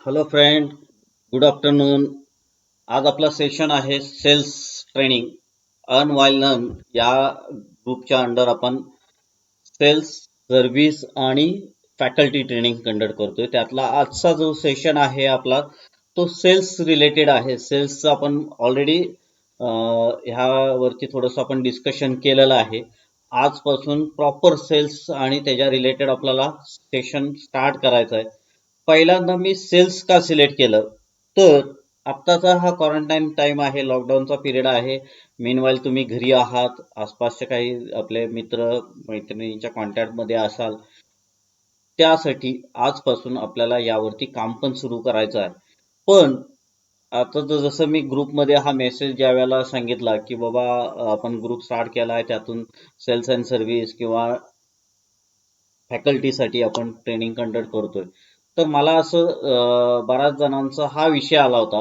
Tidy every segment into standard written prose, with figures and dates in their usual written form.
Hello friend, good afternoon. आज आपला session आहे sales training. Earn while learn या ग्रुपच्या अंडर आपण सेल्स, सर्व्हिस आणि फॅकल्टी ट्रेनिंग कंडक्ट करतोय. त्यातला आजचा जो सेशन आहे आपला तो सेल्स रिलेटेड आहे. सेल्सचं आपण ऑलरेडी ह्यावरती थोडंसं आपण डिस्कशन केलेलं आहे. आजपासून प्रॉपर सेल्स आणि त्याच्या रिलेटेड आपल्याला सेशन स्टार्ट करायचं आहे. पहिल्यांदा मी सेल्स का सिलेक्ट केलं तर आत्ताचा हा क्वारंटाईन टाइम आहे, लॉकडाऊनचा पिरियड आहे. मीनवाईल तुम्ही घरी आहात, आसपासचे काही आपले मित्र मैत्रिणींच्या कॉन्टॅक्टमध्ये असाल, त्यासाठी आजपासून आपल्याला यावरती काम पण सुरू करायचं आहे. पण आता तर जसं मी ग्रुपमध्ये हा मेसेज ज्या वेळेला सांगितला की बाबा आपण ग्रुप स्टार्ट केला आहे, त्यातून सेल्स अँड सर्व्हिस किंवा फॅकल्टीसाठी आपण ट्रेनिंग कंडक्ट करतोय, तर मला असं बऱ्याच जणांचा हा विषय आला होता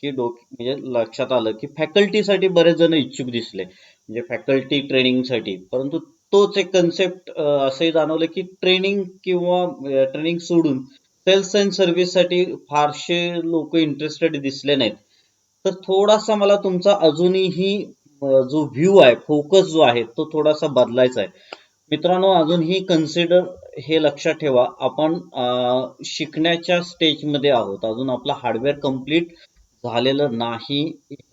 की म्हणजे लक्षात आलं की फॅकल्टीसाठी बरेच जण इच्छुक दिसले, म्हणजे फॅकल्टी ट्रेनिंगसाठी. परंतु तोच एक कन्सेप्ट असंही जाणवलं की ट्रेनिंग किंवा ट्रेनिंग सोडून सेल्स अँड सर्व्हिससाठी फारसे लोक इंटरेस्टेड दिसले नाहीत. तर थोडासा मला तुमचा अजूनही जो व्ह्यू आहे, फोकस जो आहे तो थोडासा बदलायचा आहे. मित्रांनो, अजूनही कन्सिडर हे लक्षात ठेवा, आपण शिकण्याच्या स्टेजमध्ये आहोत. अजून आपलं हार्डवेअर कम्प्लीट झालेलं नाही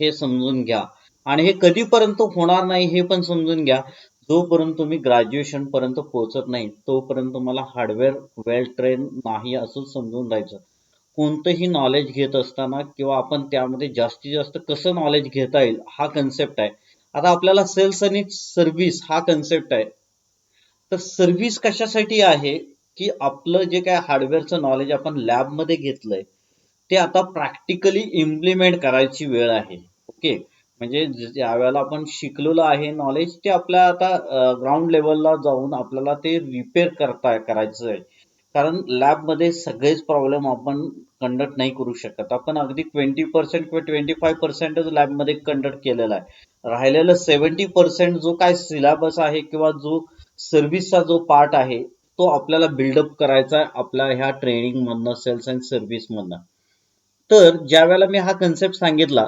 हे समजून घ्या. आणि हे कधीपर्यंत होणार नाही हे पण समजून घ्या. जोपर्यंत तुम्ही ग्रॅज्युएशन पर्यंत पोहोचत नाही तोपर्यंत तुम्हाला हार्डवेअर वेल ट्रेन नाही असं समजून राहायचं. कोणतंही नॉलेज घेत असताना किंवा आपण त्यामध्ये जास्तीत जास्त कसं नॉलेज घेता येईल हा कन्सेप्ट आहे. आता आपल्याला सेल्स आणि सर्व्हिस हा कन्सेप्ट आहे. तर सर्व्हिस कशासाठी आहे की आपलं जे काय हार्डवेअरचं नॉलेज आपण लॅबमध्ये घेतलंय ते आता प्रॅक्टिकली इम्प्लिमेंट करायची वेळ आहे. ओके, म्हणजे ज्या वेळेला आपण शिकलेलं आहे नॉलेज ते आपल्या आता ग्राउंड लेवलला जाऊन आपल्याला ते रिपेअर करायचं आहे. कारण लॅबमध्ये सगळेच प्रॉब्लेम आपण कंडक्ट नाही करू शकत. आपण अगदी 20% किंवा 25%च लॅबमध्ये कंडक्ट केलेला आहे. राहिलेलं 70% जो काय सिलेबस आहे किंवा जो सर्व्हिसचा जो पार्ट आहे तो आपल्याला बिल्डअप करायचा आहे आपल्या ह्या ट्रेनिंग मधनं, सेल्स अँड सर्व्हिस मधनं. तर ज्या वेळेला मी हा कन्सेप्ट सांगितला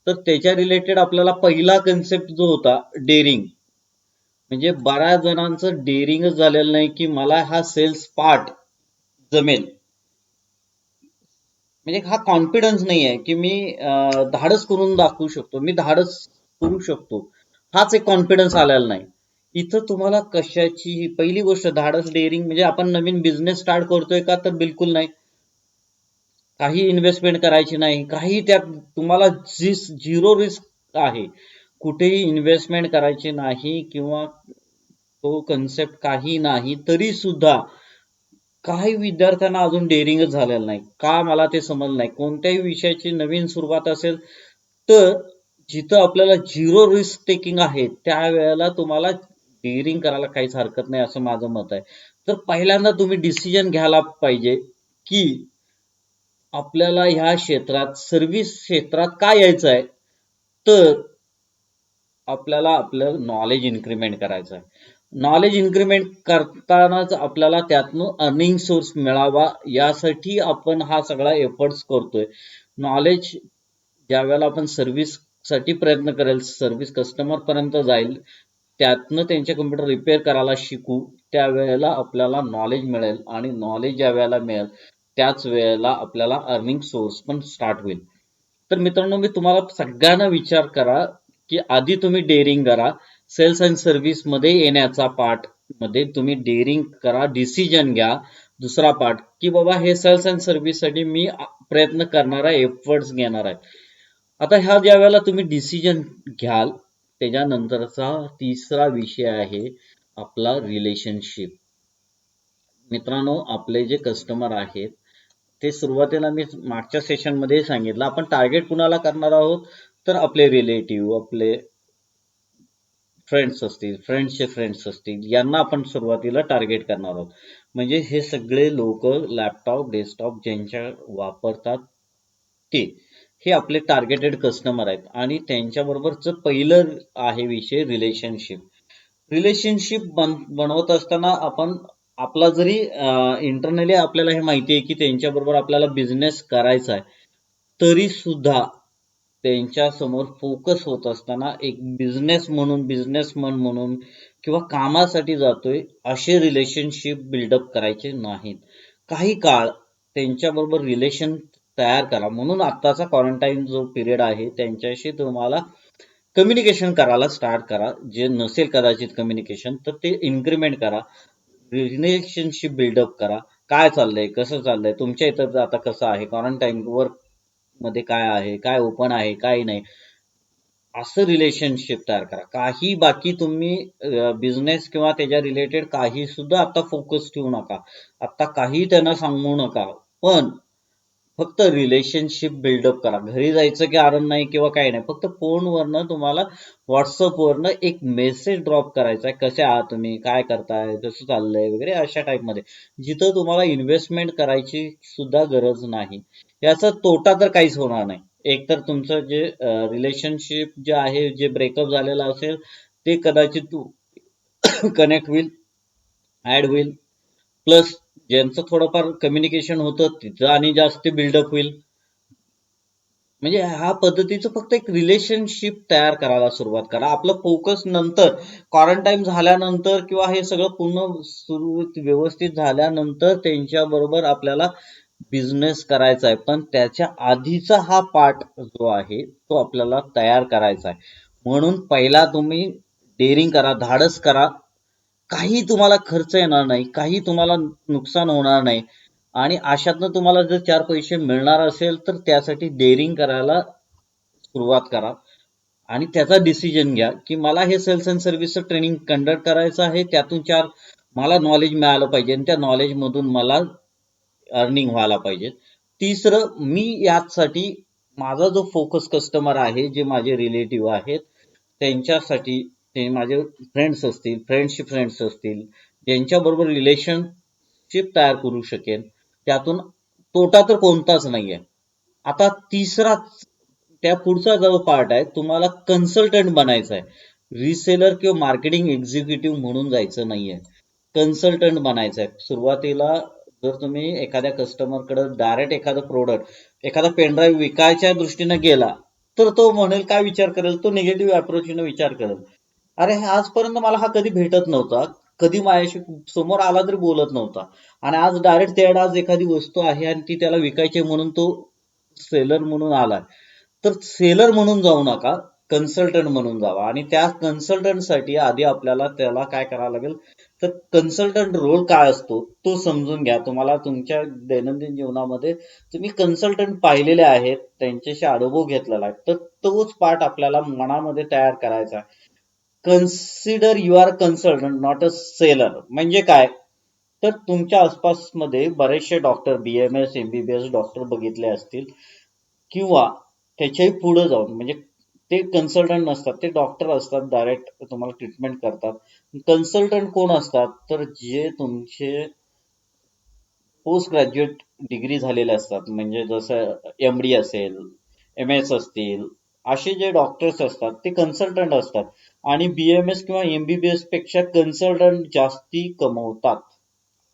तर त्याच्या रिलेटेड आपल्याला पहिला कन्सेप्ट जो होता डेअरिंग, म्हणजे बऱ्याच जणांचं डेअरिंगच झालेलं नाही की मला हा सेल्स पार्ट जमेल. म्हणजे हा कॉन्फिडन्स नाही आहे की मी धाडस करून दाखवू शकतो, मी धाडस करू शकतो, हाच एक कॉन्फिडन्स आलेला नाही. इथं तुम्हाला कशाची पहिली गोष्ट धाडस, डेअरिंग म्हणजे आपण नवीन बिझनेस स्टार्ट करतोय का, तर बिलकुल नाही. काही इन्व्हेस्टमेंट करायची नाही, काही त्यात तुम्हाला झिरो रिस्क आहे. कुठेही इन्व्हेस्टमेंट करायची नाही किंवा तो कन्सेप्ट काही नाही. तरी सुद्धा काही विद्यार्थ्यांना अजून डेअरिंगच झालेलं नाही. का मला ते समजलं नाही. कोणत्याही विषयाची नवीन सुरुवात असेल तर जिथं आपल्याला झिरो रिस्क टेकिंग आहे त्यावेळेला तुम्हाला डेअरिंग करायला काहीच हरकत नाही असं माझं मत आहे. तर पहिल्यांदा तुम्ही डिसिजन घ्यायला पाहिजे की आपल्याला ह्या क्षेत्रात, सर्व्हिस क्षेत्रात काय यायचं आहे. तर आपल्याला आपलं नॉलेज इन्क्रीमेंट करायचं आहे. नॉलेज इन्क्रीमेंट करतानाच आपल्याला त्यातनं अर्निंग सोर्स मिळावा यासाठी आपण हा सगळा एफर्ट्स करतोय. नॉलेज ज्या वेळेला आपण सर्व्हिस साठी प्रयत्न करेल, सर्व्हिस कस्टमर पर्यंत जाईल, त्यातनं त्यांचे कम्प्युटर रिपेअर करायला शिकू, त्यावेळेला आपल्याला नॉलेज मिळेल आणि नॉलेज ज्या वेळेला मिळेल त्याच वेळेला आपल्याला अर्निंग सोर्स पण स्टार्ट होईल. तर मित्रांनो, मी तुम्हाला सगळ्यांना विचार करा की आधी तुम्ही डेअरिंग करा. सेल्स अँड सर्व्हिस मध्ये येण्याचा पार्ट मध्ये तुम्ही डेअरिंग करा, डिसिजन घ्या. दुसरा पार्ट की बाबा हे सेल्स अँड सर्व्हिस साठी मी प्रयत्न करणार आहे, एफर्ट्स घेणार आहे. आता ह्या ज्या वेळेला तुम्ही डिसिजन घ्याल त्याच्यानंतरचा तिसरा विषय आहे आपला रिलेशनशिप. मित्रांनो, आपले जे कस्टमर आहेत ते सुरुवातीला मी मागच्या सेशन मध्ये सांगितलं, आपण टार्गेट कुणाला करणार आहोत, तर आपले रिलेटिव्ह, आपले फ्रेंड्स असतील, फ्रेंड्सचे फ्रेंड्स असतील, यांना आपण सुरुवातीला टार्गेट करणार आहोत. म्हणजे हे सगळे लोक लॅपटॉप, डेस्कटॉप ज्यांच्या वापरतात ते, हे आपले टार्गेटेड कस्टमर आहेत. आणि त्यांच्याबरोबरच पहिलं आहे विषय रिलेशनशिप. रिलेशनशिप बनवत असताना आपण आपला जरी इंटरनली आपल्याला हे माहिती आहे की त्यांच्याबरोबर आपल्याला बिझनेस करायचा आहे, तरी सुद्धा त्यांच्या समोर फोकस होत असताना एक बिझनेसमन म्हणून किंवा कामासाठी जातोय असे रिलेशनशिप बिल्डअप करायचे नाहीत. काही काळ त्यांच्याबरोबर रिलेशन तयार करा. म्हणून आत्ताचा क्वारंटाईन जो पिरियड आहे त्यांच्याशी तुम्हाला कम्युनिकेशन करायला स्टार्ट करा. जे नसेल कदाचित कम्युनिकेशन तर ते इन्क्रीमेंट करा. रिलेशनशिप बिल्डअप करा. काय चाललंय, कसं चाललंय, तुमच्या इथं आता कसं आहे, क्वारंटाईन वर्क मध्ये काय आहे, काय ओपन आहे, काय नाही, असं रिलेशनशिप तयार करा. काही बाकी तुम्ही बिझनेस किंवा त्याच्या रिलेटेड काही सुद्धा आता फोकस ठेवू नका. आता काही त्यांना सांगू नका. पण फक्त रिलेशनशिप बिल्डअप करा. घरी जायचं की कारण नाही किंवा काही नाही. फक्त फोनवरनं तुम्हाला व्हॉट्सअपवरनं एक मेसेज ड्रॉप करायचा आहे. कसे आहात तुम्ही, काय करताय, कसं चाललंय वगैरे अशा टाईपमध्ये. जिथं तुम्हाला इन्व्हेस्टमेंट करायची सुद्धा गरज नाही. याचा तोटा तर काहीच होणार नाही. एकतर तुमचं जे रिलेशनशिप जे आहे, जे ब्रेकअप झालेलं असेल ते कदाचित कनेक्ट होईल, ऍड होईल. प्लस ज्यांचं थोडंफार कम्युनिकेशन होतं तिथं आणि जास्त बिल्डअप होईल. म्हणजे ह्या पद्धतीचं फक्त एक रिलेशनशिप तयार करायला सुरुवात करा. आपलं फोकस नंतर क्वारंटाईन झाल्यानंतर किंवा हे सगळं पूर्ण सुरू व्यवस्थित झाल्यानंतर त्यांच्याबरोबर आपल्याला बिझनेस करायचा आहे. पण त्याच्या आधीचा हा पार्ट जो आहे तो आपल्याला तयार करायचा आहे. म्हणून पहिला तुम्ही डेअरिंग करा, धाडस करा. काही तुम्हाला खर्च येणार नाही, काही तुम्हाला नुकसान होणार नाही. आणि अशातनं तुम्हाला जर 4 पैसे मिळणार असेल तर त्यासाठी डेअरिंग करायला सुरुवात करा. आणि त्याचा डिसिजन घ्या की मला हे सेल्स अँड सर्व्हिसचं ट्रेनिंग कंडक्ट करायचं आहे. त्यातून 4 मला नॉलेज मिळालं पाहिजे आणि त्या नॉलेजमधून मला अर्निंग व्हायला पाहिजे. तिसरं, मी यासाठी माझा जो फोकस कस्टमर आहे, जे माझे रिलेटिव्ह आहेत, त्यांच्यासाठी ते माझे फ्रेंड्स असतील, फ्रेंड्स असतील, ज्यांच्याबरोबर रिलेशनशिप तयार करू शकेन, त्यातून तोटा तर कोणताच नाहीये. आता तिसरा, त्या पुढचा जो पार्ट आहे, तुम्हाला कन्सल्टंट बनायचं आहे. रिसेलर किंवा मार्केटिंग एक्झिक्युटिव्ह म्हणून जायचं नाहीये, कन्सल्टंट बनायचं आहे. सुरुवातीला जर तुम्ही एखाद्या कस्टमरकडे डायरेक्ट एखादं प्रोडक्ट, एखादा पेनड्राईव्ह विकायच्या दृष्टीने गेला तर तो म्हणेल, काय विचार करेल तो, निगेटिव्ह अप्रोचने विचार करेल. अरे आजपर्यंत मला हा कधी भेटत नव्हता, कधी माझ्याशी समोर आला तरी बोलत नव्हता, आणि आज डायरेक्ट त्याला आज एखादी वस्तू आहे आणि ती त्याला विकायची म्हणून तो सेलर म्हणून आलाय. तर सेलर म्हणून जाऊ नका, कन्सल्टंट म्हणून जावा. आणि त्या कन्सल्टंटसाठी आधी आपल्याला त्याला काय करावं लागेल, तर कन्सल्टंट रोल काय असतो तो समजून घ्या. तुम्हाला तुमच्या दैनंदिन जीवनामध्ये तुम्ही कन्सल्टंट पाहिलेले आहेत, त्यांच्याशी अनुभव घेतलेला आहे, तर तोच पार्ट आपल्याला मनामध्ये तयार करायचा आहे. Consider you are consultant not a seller. म्हणजे काय, तर तुमच्या आसपासमध्ये बरेचसे डॉक्टर, BMS MBBS डॉक्टर बघितले असतील, किंवा त्याच्याही पुढे जाऊन, म्हणजे ते कन्सल्टंट नसतात, ते डॉक्टर असतात, डायरेक्ट तुम्हाला ट्रीटमेंट करतात. कन्सल्टंट कोण असतात, तर जे तुमचे पोस्ट ग्रॅज्युएट डिग्री झालेले असतात, म्हणजे जसं MD असेल, MS असतील, असे जे डॉक्टर्स असतात ते कन्सल्टंट असतात. आणि BMS किंवा MBBS पेक्षा कन्सल्टंट जास्ती कमवतात.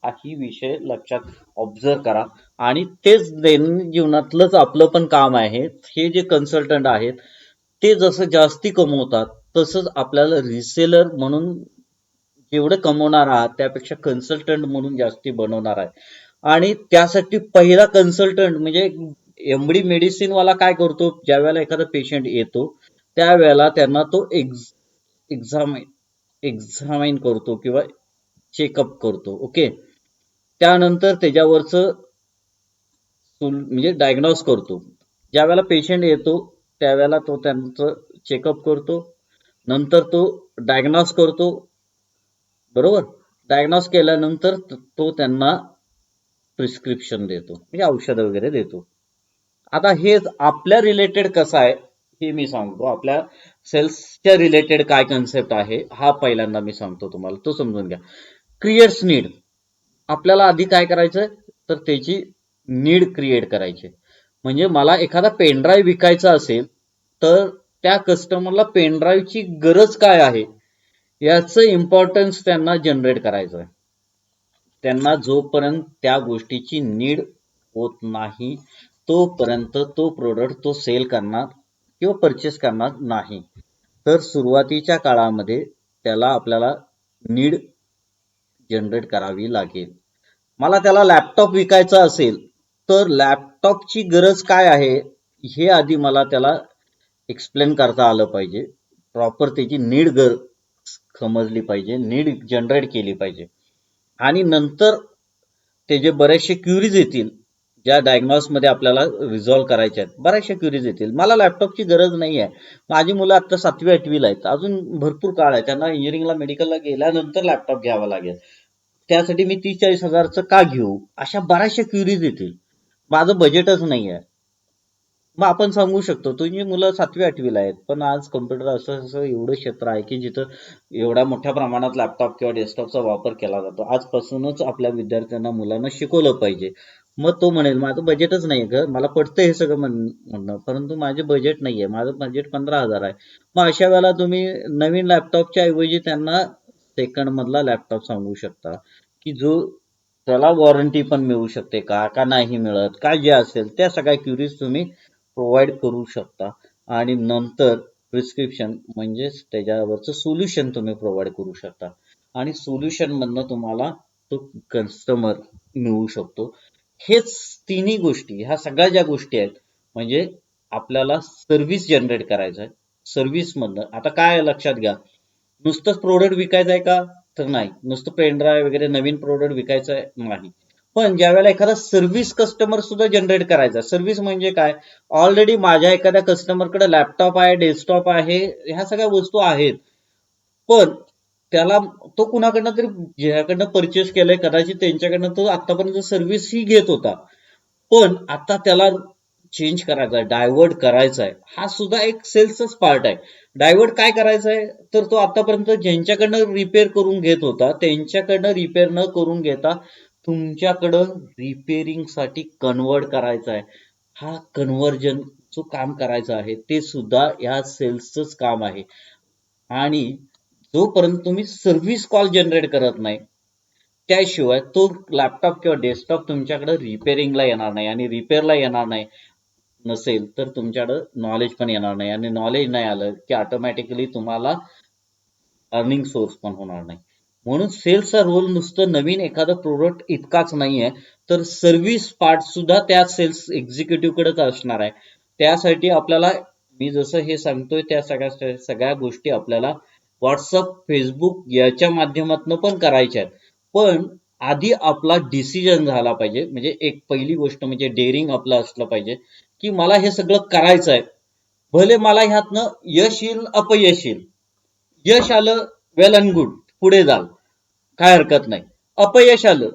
हाही विषय लक्षात ऑब्झर्व करा. आणि तेच दैनंदिन जीवनातलंच आपलं पण काम आहे. हे जे कन्सल्टंट आहेत ते जसं जास्ती कमवतात, तसंच आपल्याला रिसेलर म्हणून जेवढं कमवणार आहात त्यापेक्षा कन्सल्टंट म्हणून जास्ती बनवणार आहे. आणि त्यासाठी पहिला कन्सल्टंट म्हणजे MD मेडिसिन वाला काय करतो, ज्या वेळेला एखादा पेशंट येतो त्यावेळेला त्यांना तो एक्झामिन एक्झामाइन करतो किंवा चेकअप करतो. ओके, त्यानंतर त्याच्यावरचं म्हणजे डायग्नोज करतो. ज्या वेळेला पेशंट येतो त्यावेळेला तो त्यांचं चेकअप करतो, नंतर तो डायग्नोज करतो. बरोबर, डायग्नोज केल्यानंतर तो त्यांना प्रिस्क्रिप्शन देतो, म्हणजे औषधं वगैरे देतो. आता हे आपल्या रिलेटेड कसं आहे हे मी सांगतो. आपल्या सेल्सच्या रिलेटेड काय कन्सेप्ट आहे हा पहिल्यांदा मी सांगतो तुम्हाला, तो समजून घ्या. Creates need. आपल्याला आधी काय करायचं, तर त्याची नीड क्रिएट करायची. म्हणजे मला एखादा पेनड्राईव्ह विकायचा असेल तर त्या कस्टमरला पेनड्राईव्हची गरज काय आहे याचं इम्पॉर्टन्स त्यांना जनरेट करायचं आहे. त्यांना जोपर्यंत त्या गोष्टीची नीड होत नाही तोपर्यंत तो प्रोडक्ट तो सेल करणार किंवा परचेस करणार नाही. तर सुरुवातीच्या काळामध्ये त्याला आपल्याला नीड जनरेट करावी लागेल. मला त्याला लॅपटॉप विकायचा असेल तर लॅपटॉपची गरज काय आहे हे आधी मला त्याला एक्सप्लेन करता आलं पाहिजे. प्रॉपर त्याची नीड समजली पाहिजे, नीड जनरेट केली पाहिजे. आणि नंतर ते जे बरेचसे क्युरीज येतील ज्या डायग्नॉसमध्ये आपल्याला रिझॉल्व्ह करायच्या आहेत, बऱ्याचशा क्युरीज येतील. मला लॅपटॉपची गरज नाही आहे, माझी मुलं आता 7वी-8वीला आहेत, अजून भरपूर काळ आहे, त्यांना इंजिनिअरिंगला मेडिकलला गेल्यानंतर लॅपटॉप घ्यावा लागेल, त्यासाठी मी 30-40 हजारचं का घेऊ, अशा बऱ्याचशा क्युरीज येतील. माझं बजेटच नाही आहे. मग आपण सांगू शकतो तुझी मुलं 7वी-8वीला आहेत, पण आज कम्प्युटर असं असं एवढं क्षेत्र आहे की जिथं एवढ्या मोठ्या प्रमाणात लॅपटॉप किंवा डेस्कटॉपचा वापर केला जातो. आजपासूनच आपल्या विद्यार्थ्यांना मुलांना शिकवलं पाहिजे. मग तो म्हणेल माझं बजेटच नाही ग, मला पडतं हे सगळं म्हणणं, परंतु माझे बजेट नाही आहे, माझं बजेट 15,000 आहे. मग अशा वेळेला तुम्ही नवीन लॅपटॉपच्या ऐवजी त्यांना सेकंड मधला लॅपटॉप सांगू शकता की जो त्याला वॉरंटी पण मिळू शकते का का नाही मिळत, काय जे असेल त्या सगळ्या क्युरीज तुम्ही प्रोव्हाइड करू शकता. आणि नंतर प्रिस्क्रिप्शन म्हणजेच त्याच्यावरचं सोल्युशन तुम्ही प्रोव्हाइड करू शकता. आणि सोल्युशन मधनं तुम्हाला तो कस्टमर मिळू शकतो. हेच तिन्ही गोष्टी, ह्या सगळ्या ज्या गोष्टी आहेत, म्हणजे आपल्याला सर्व्हिस जनरेट करायचं आहे. सर्व्हिस मधनं आता काय लक्षात घ्या, नुसतंच प्रोडक्ट विकायचं आहे का, तर नाही. नुसतं पेन ड्राईव्ह वगैरे नवीन प्रोडक्ट विकायचं आहे नाही. पण ज्यावेळेला एखादा सर्व्हिस कस्टमर सुद्धा जनरेट करायचा, सर्व्हिस म्हणजे काय, ऑलरेडी माझ्या एखाद्या कस्टमरकडे लॅपटॉप आहे, डेस्कटॉप आहे, ह्या सगळ्या वस्तू आहेत, पण त्याला तो कुणाकडनं तरी ज्याकडनं परचेस केलंय कदाचित त्यांच्याकडनं तो आतापर्यंत सर्व्हिस ही घेत होता, पण आता त्याला चेंज करायचा आहे, डायव्हर्ट करायचा आहे. हा सुद्धा एक सेल्सचाच पार्ट आहे. डायव्हर्ट काय करायचं आहे, तर तो आतापर्यंत ज्यांच्याकडनं रिपेअर करून घेत होता त्यांच्याकडनं रिपेअर न करून घेता तुमच्याकडं रिपेअरिंग साठी कन्वर्ट करायचा आहे. हा कन्व्हर्जन जो काम करायचं आहे ते सुद्धा या सेल्सचंच काम आहे. आणि जोपर्यंत तुम्ही सर्व्हिस कॉल जनरेट करत नाही त्याशिवाय तो लॅपटॉप किंवा डेस्कटॉप तुमच्याकडे रिपेअरिंगला येणार नाही. आणि रिपेअरला येणार नाही नसेल तर तुमच्याकडं नॉलेज पण येणार नाही. आणि नॉलेज नाही आलं की ऑटोमॅटिकली तुम्हाला अर्निंग सोर्स पण होणार नाही. म्हणून सेल्सचा रोल नुसतं नवीन एखादं प्रोडक्ट इतकाच नाही आहे, तर सर्व्हिस पार्ट सुद्धा त्या सेल्स एक्झिक्युटिव्ह कडेच असणार आहे. त्यासाठी आपल्याला मी जसं हे सांगतोय त्या सगळ्या सगळ्या गोष्टी आपल्याला व्हॉट्सअप, फेसबुक याच्या माध्यमातून पण करायच्या आहेत. पण आधी आपला डिसिजन झाला पाहिजे. म्हणजे एक पहिली गोष्ट म्हणजे डेअरिंग आपलं असलं पाहिजे की मला हे सगळं करायचं आहे. भले मला ह्यातनं यश येईल, अपयश येईल. यश आलं, वेल अँड गुड, पुढे जाल, काय हरकत नाही. अपयश आलं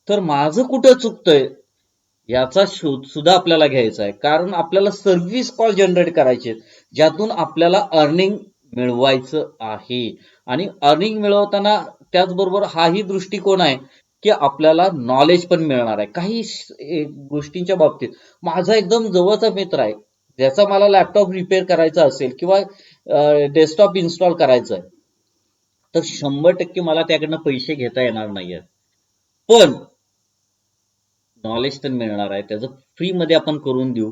तर माझं कुठं चुकतंय याचा शोध सुद्धा आपल्याला घ्यायचा आहे. कारण आपल्याला सर्व्हिस कॉल जनरेट करायचे आहेत, ज्यातून आपल्याला अर्निंग मिळवायचं आहे. आणि अर्निंग मिळवताना त्याचबरोबर हाही दृष्टिकोन आहे की आपल्याला नॉलेज पण मिळणार आहे. काही गोष्टींच्या बाबतीत माझा एकदम जवळचा मित्र आहे, ज्याचा मला लॅपटॉप रिपेअर करायचा असेल किंवा डेस्कटॉप इन्स्टॉल करायचं आहे, तर 100% मला त्याकडनं पैसे घेता येणार नाहीये. पण नॉलेज तर मिळणार आहे, त्याचं फ्री मध्ये आपण करून देऊ.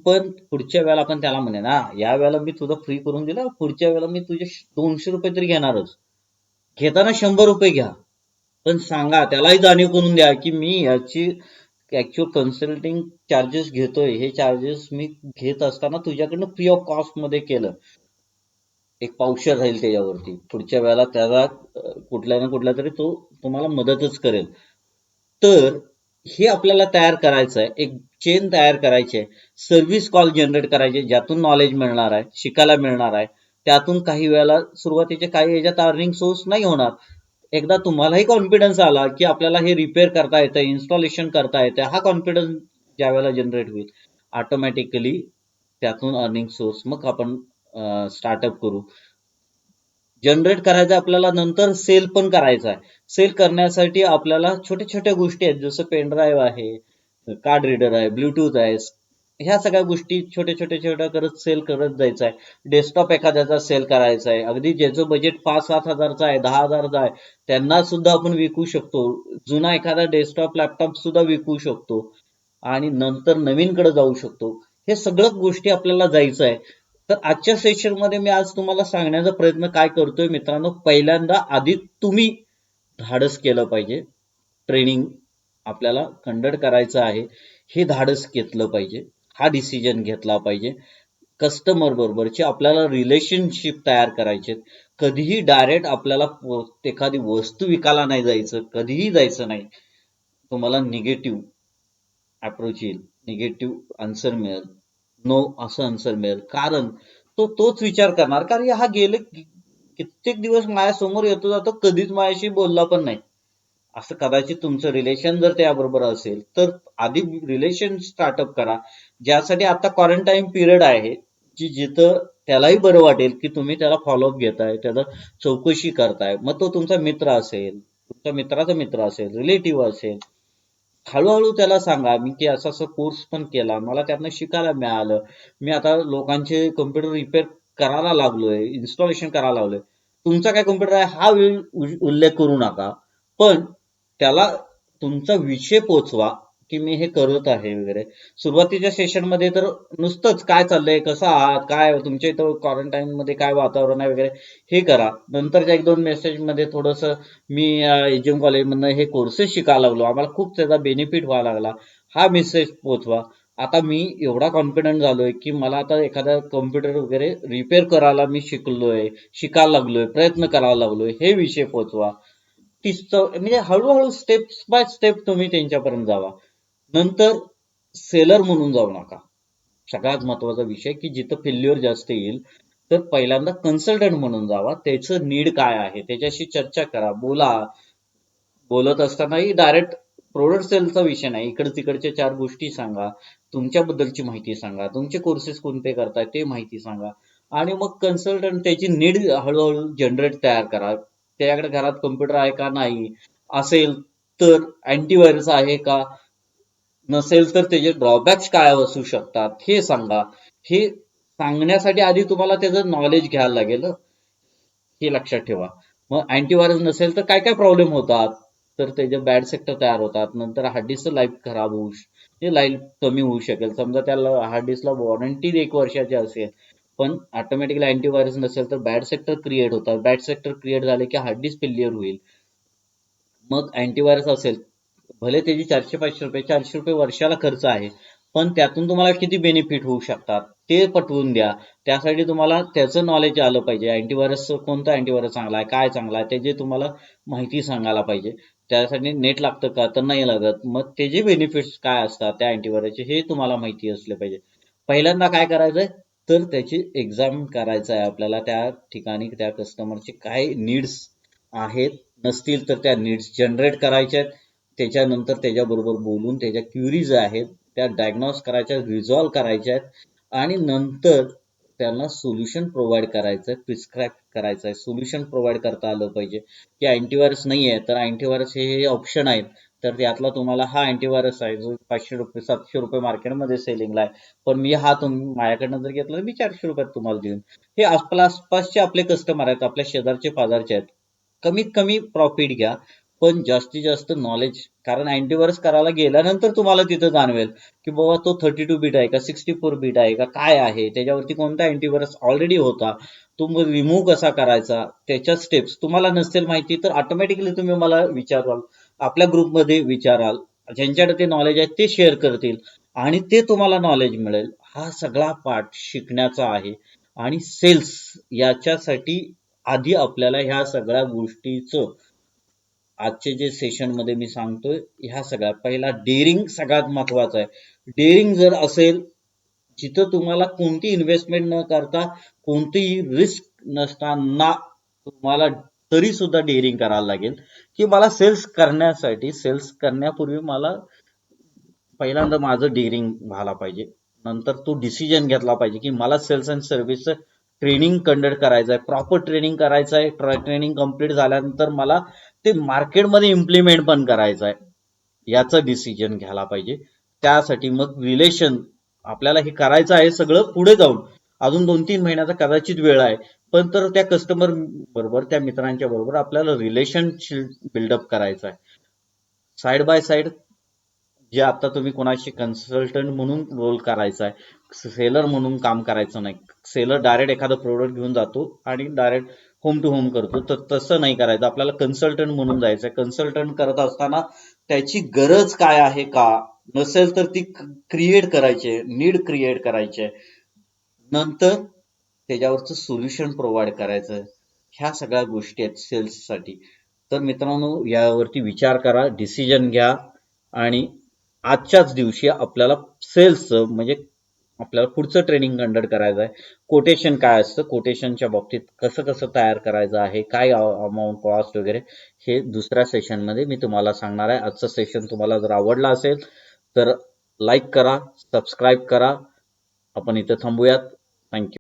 पण पुढच्या वेळेला आपण त्याला म्हणेन ना, या वेळेला मी तुझं फ्री करून दिलं, पुढच्या वेळेला मी तुझे 200 रुपये तरी घेणारच. घेताना 100 रुपये घ्या, पण सांगा, त्यालाही जाणीव करून द्या की मी याची ऍक्च्युअल कन्सल्टिंग चार्जेस घेतोय, हे चार्जेस मी घेत असताना तुझ्याकडनं फ्री ऑफ कॉस्ट मध्ये केलं. एक पावशेर राहील त्याच्यावरती, पुढच्या वेळेला त्याला कुठल्या ना कुठल्या तरी तो तुम्हाला मदतच करेल. तर हे आपल्याला तयार करायचं आहे, एक चेन तयार करायची आहे. सर्व्हिस कॉल जनरेट करायचे ज्यातून नॉलेज मिळणार आहे, शिकायला मिळणार आहे. त्यातून काही वेळेला सुरुवातीचे काही याच्यात अर्निंग सोर्स नाही होणार. एकदा तुम्हालाही कॉन्फिडन्स आला की आपल्याला हे रिपेअर करता येतं, इन्स्टॉलेशन करता येतं, हा कॉन्फिडन्स ज्या वेळेला जनरेट होईल ऑटोमॅटिकली त्यातून अर्निंग सोर्स मग आपण स्टार्टअप करू. जनरेट करायचं आपल्याला, नंतर सेल पण करायचं आहे. सेल करण्यासाठी आपल्याला छोट्या छोट्या गोष्टी आहेत, जसं पेन ड्राईव्ह आहे, कार्ड रीडर आहे, ब्लूटूथ आहे, ह्या सगळ्या गोष्टी छोट्या करत सेल करत जायचं आहे. डेस्कटॉप एखाद्याचा सेल करायचा आहे, अगदी ज्याचं बजेट 5-7 हजारचं आहे, 10 हजारचं आहे, त्यांना सुद्धा आपण विकू शकतो. जुना एखादा डेस्कटॉप लॅपटॉप सुद्धा विकू शकतो आणि नंतर नवीनकडे जाऊ शकतो. हे सगळं गोष्टी आपल्याला जायचं आहे. तर आजच्या सेशनमध्ये मी आज तुम्हाला सांगण्याचा प्रयत्न काय करतोय मित्रांनो, पहिल्यांदा आधी तुम्ही धाडस केलं पाहिजे. ट्रेनिंग आपल्याला कंडक्ट करायचं आहे, हे धाडस घेतलं पाहिजे, हा डिसिजन घेतला पाहिजे. कस्टमर बरोबरचे आपल्याला रिलेशनशिप तयार करायचे. कधीही डायरेक्ट आपल्याला एखादी वस्तू विकायला नाही जायचं, कधीही जायचं नाही. तुम्हाला निगेटिव्ह अप्रोच येईल, निगेटिव्ह आन्सर मिळेल, नो असं आन्सर मिळेल. कारण तो तोच विचार करणार, कारण हा गेले कित्येक दिवस माझ्यासमोर येतो जातो, कधीच माझ्याशी बोलला पण नाही. असं कदाचित तुमचं रिलेशन जर त्याबरोबर असेल तर आधी रिलेशन स्टार्टअप करा. ज्यासाठी आता क्वारंटाईन पिरियड आहे, की जिथं त्यालाही बरं वाटेल की तुम्ही त्याला फॉलोअप घेताय, त्याला चौकशी करताय. मग तो तुमचा मित्र असेल, तुमच्या मित्राचा मित्र असेल, रिलेटिव्ह असेल, हळूहळू त्याला सांगा मी की असा असा कोर्स पण केला, मला त्यातनं शिकायला मिळालं, मी आता लोकांचे कम्प्युटर रिपेअर करायला लागलोय, इन्स्टॉलेशन करायला लागलोय. तुमचा काय कम्प्युटर आहे हा उल्लेख करू नका, पण त्याला तुमचा विषय पोचवा की मी हे करत आहे वगैरे. सुरुवातीच्या सेशनमध्ये तर नुसतंच काय चाललंय, कसं आहात, काय तुमच्या इथं क्वारंटाईन मध्ये काय वातावरण आहे वगैरे हे करा. नंतरच्या 1-2 मेसेज मध्ये थोडंसं मी एजीएम कॉलेजमधनं हे कोर्सेस शिकायला लागलो, आम्हाला खूप त्याचा बेनिफिट व्हायला लागला, हा मेसेज पोचवा. आता मी एवढा कॉन्फिडंट झालोय की मला आता एखादा कॉम्प्युटर वगैरे रिपेअर करायला मी शिकायला लागलोय, प्रयत्न करायला लागलोय, हे विषय पोचवा. म्हणजे हळूहळू स्टेप बाय स्टेप तुम्ही त्यांच्यापर्यंत जावा. नंतर सेलर म्हणून जाऊ नका. सगळ्यात महत्वाचा विषय की जिथं फेल्युअर जास्त येईल, तर पहिल्यांदा कन्सल्टंट म्हणून जावा. त्याचं नीड काय आहे त्याच्याशी चर्चा करा, बोला. बोलत असतानाही डायरेक्ट प्रोडक्ट सेलचा विषय नाही, इकडे तिकडच्या 4 गोष्टी सांगा, तुमच्याबद्दलची माहिती सांगा, तुमचे कोर्सेस कोणते करताय ते माहिती सांगा. आणि मग कन्सल्टंट त्याची नीड हळूहळू जनरेट तयार करा. त्याच्याकडे घरात कम्प्युटर आहे का नाही, असेल तर अँटीव्हायरस आहे का, नसेल तर त्याचे ड्रॉबॅक्स काय असू शकतात हे सांगा. हे सांगण्यासाठी आधी तुम्हाला त्याचं नॉलेज घ्यायला लागेल, हे लक्षात ठेवा. मग अँटीव्हायरस नसेल तर काय काय प्रॉब्लेम होतात, तर त्याचे बॅड सेक्टर तयार होतात, नंतर हार्ड डिस्कचं लाईफ खराब हे लाईफ कमी होऊ शकेल. समजा त्याला हार्ड डिस्कला वॉरंटी 1 वर्षाची असेल, पण ऑटोमॅटिकली अँटीव्हायरस नसेल तर बॅड सेक्टर क्रिएट होतात, बॅड सेक्टर क्रिएट झाले की हार्ड डिस्क फेल्युअर होईल. मग अँटीव्हायरस असेल, भले त्याची 400-500 रुपये 400 रुपये वर्षाला खर्च आहे, पण त्यातून तुम्हाला किती बेनिफिट होऊ शकतात ते पटवून द्या. त्यासाठी तुम्हाला त्याचं नॉलेज आलं पाहिजे. अँटीव्हायरस कोणता अँटीव्हायरस चांगला आहे, काय चांगला आहे, त्याची तुम्हाला माहिती सांगायला पाहिजे. त्यासाठी नेट लागतं का, तर नाही लागत. मग त्याचे बेनिफिट्स काय असतात त्या अँटीव्हायरसचे हे तुम्हाला माहिती असले पाहिजे. पहिल्यांदा काय करायचंय, तर त्याची एक्झाम करायचं आहे आपल्याला. त्या ठिकाणी त्या कस्टमरचे काय नीड्स आहेत, नसतील तर त्या नीड्स जनरेट करायच्या आहेत. त्याच्यानंतर त्याच्याबरोबर बोलून त्याच्या क्युरीज आहेत त्या डायग्नॉस करायच्या, रिझॉल्व करायच्या आहेत. आणि नंतर त्यांना सोल्युशन प्रोव्हाइड करायचं आहे, प्रिस्क्राईब करायचं आहे. सोल्युशन प्रोव्हाइड करता आलं पाहिजे की अँटीव्हायरस नाही आहे तर अँटीव्हायरस हे ऑप्शन आहेत, तर त्यातला तुम्हाला हा अँटीव्हायरस आहे जो 500 रुपये 700 रुपये मार्केटमध्ये सेलिंगला आहे, पण मी हा तुम्ही माझ्याकडनं जर घेतला तर मी 400 रुपयात तुम्हाला देईन. हे आपल्या आसपासचे आपले कस्टमर आहेत, आपल्या शेजारचे पाजारचे आहेत. कमीत कमी प्रॉफिट घ्या, पण जास्तीत जास्त नॉलेज. कारण अँटीव्हायरस करायला गेल्यानंतर तुम्हाला तिथं जाणवेल की बाबा तो 32 बिट आहे का 64 बिट आहे का काय आहे, त्याच्यावरती कोणता अँटीव्हायरस ऑलरेडी होता, तो रिमूव्ह कसा करायचा, त्याच्या स्टेप्स तुम्हाला नसेल माहिती तर ऑटोमॅटिकली तुम्ही मला विचाराल, आपल्या ग्रुपमध्ये विचाराल, ज्यांच्याकडे ते नॉलेज आहे ते शेअर करतील आणि ते तुम्हाला नॉलेज मिळेल. हा सगळा पार्ट शिकण्याचा आहे. आणि सेल्स याच्यासाठी आधी आपल्याला ह्या सगळ्या गोष्टीचं आजचे जे सेशन मध्ये मी सांगतोय, ह्या सगळ्यात पहिला डेअरिंग सगळ्यात महत्वाचं आहे. डेअरिंग जर असेल, जिथं तुम्हाला कोणती इन्व्हेस्टमेंट न करता, कोणतीही रिस्क नसताना तुम्हाला तरी सुद्धा डेअरिंग करायला लागेल की मला सेल्स करण्यासाठी, सेल्स करण्यापूर्वी मला पहिल्यांदा माझं डेअरिंग व्हायला पाहिजे. नंतर तो डिसिजन घेतला पाहिजे की मला सेल्स अँड सर्व्हिसचं ट्रेनिंग कंडक्ट करायचं आहे, प्रॉपर ट्रेनिंग करायचं आहे. ट्रेनिंग कम्प्लीट झाल्यानंतर मला ते मार्केटमध्ये इम्प्लिमेंट पण करायचं आहे, याचं डिसिजन घ्यायला पाहिजे. त्यासाठी मग रिलेशन आपल्याला हे करायचं आहे सगळं पुढे जाऊन, अजून 2-3 महिन्याचा कदाचित वेळ आहे. पण तर त्या कस्टमर बरोबर, त्या मित्रांच्या बरोबर आपल्याला रिलेशनशिप बिल्डअप करायचं आहे. साइड बाय साइड जे आता तुम्ही कोणाशी कन्सल्टंट म्हणून रोल करायचा आहे, सेलर म्हणून काम करायचं नाही. सेलर डायरेक्ट एखादं प्रोडक्ट घेऊन जातो आणि डायरेक्ट होम टू होम करतो, तर तसं नाही करायचं. आपल्याला कन्सल्टंट म्हणून जायचं आहे. कन्सल्टंट करत असताना त्याची गरज काय आहे का, नसेल तर ती क्रिएट करायची, नीड क्रिएट करायचे, नंतर त्याच्यावरचं सोल्युशन प्रोव्हाइड करायचं. ह्या सगळ्या गोष्टी आहेत सेल्ससाठी. तर मित्रांनो, यावरती विचार करा, डिसिजन घ्या आणि आजच्याच दिवशी आपल्याला सेल्सचं म्हणजे आपल्याला पुढचं ट्रेनिंग कंडक्ट करायचं आहे. कोटेशन काय असतं, कोटेशनच्या बाबतीत कसं कसं तयार करायचं आहे, काय अमाऊंट कॉस्ट वगैरे, हे दुसऱ्या सेशनमध्ये मी तुम्हाला सांगणार आहे. आजचं सेशन तुम्हाला जर आवडला असेल तर लाईक करा, सबस्क्राईब करा. आपण इथं थांबूयात. थँक्यू.